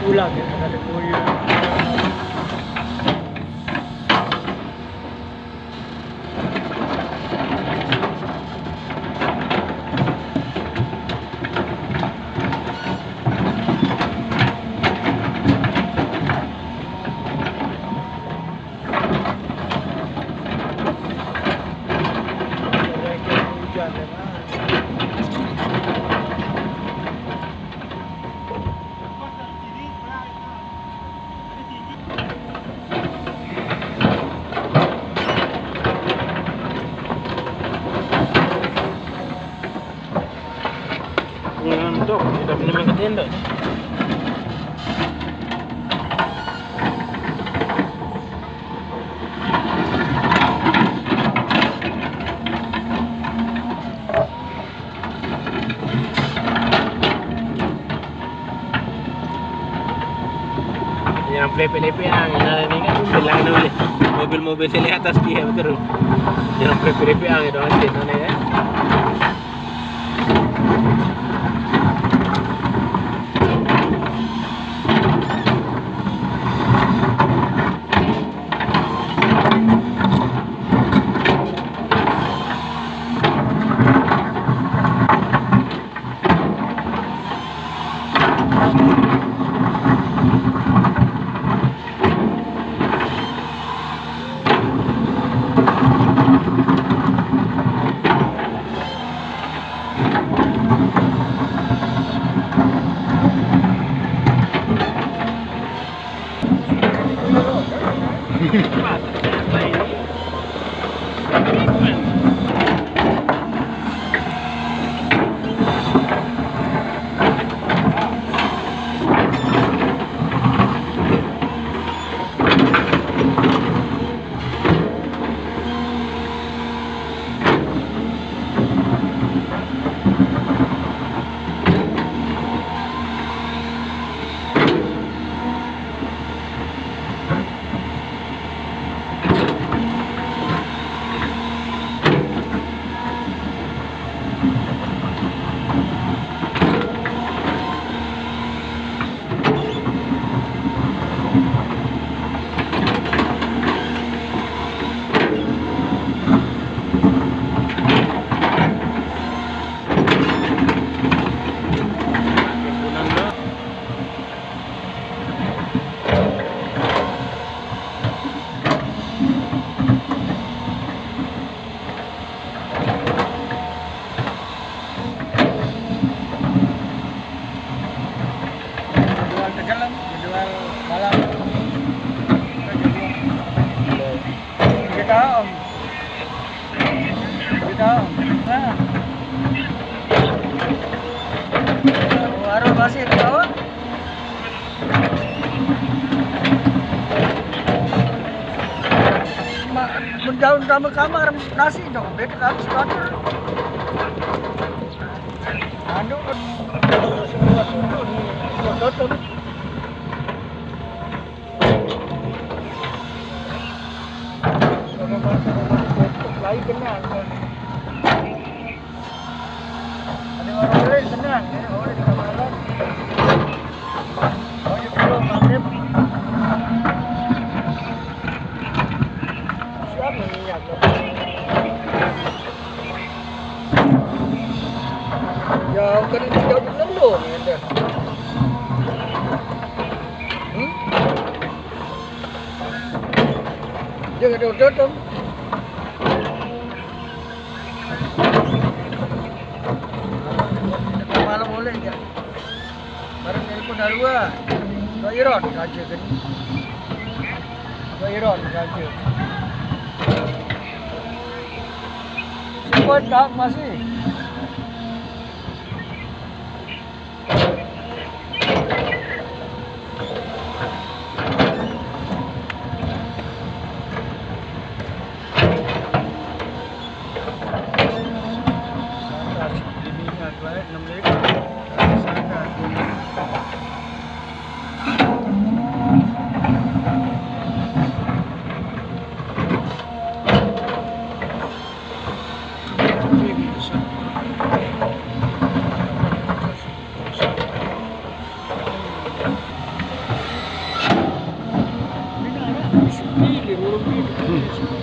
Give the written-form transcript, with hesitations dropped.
pulang ya, ada koyo. Untuk kita menemukan ke tenda ni. Yang pelepek-lepek yang ni kan bilang ni boleh. Mobil-mobil sini atas dia betul. Yang pelepek-lepek yang itu nanti sana kan. Masih di bawah. Menjauh sama kamar nasi dong, beda harus kotor. Anu semua turun, kotor. Kalau lagi kenyang. Ada orang lain senang, ada orang di kamar lain. Ya, kan ini jauh di Lendo ni anda. Jangan ada orang. Malam boleh je. Barang telefon dah luar. Dua iron saja kan. Dua iron saja. Semua tak masih. Maybe Indonesia.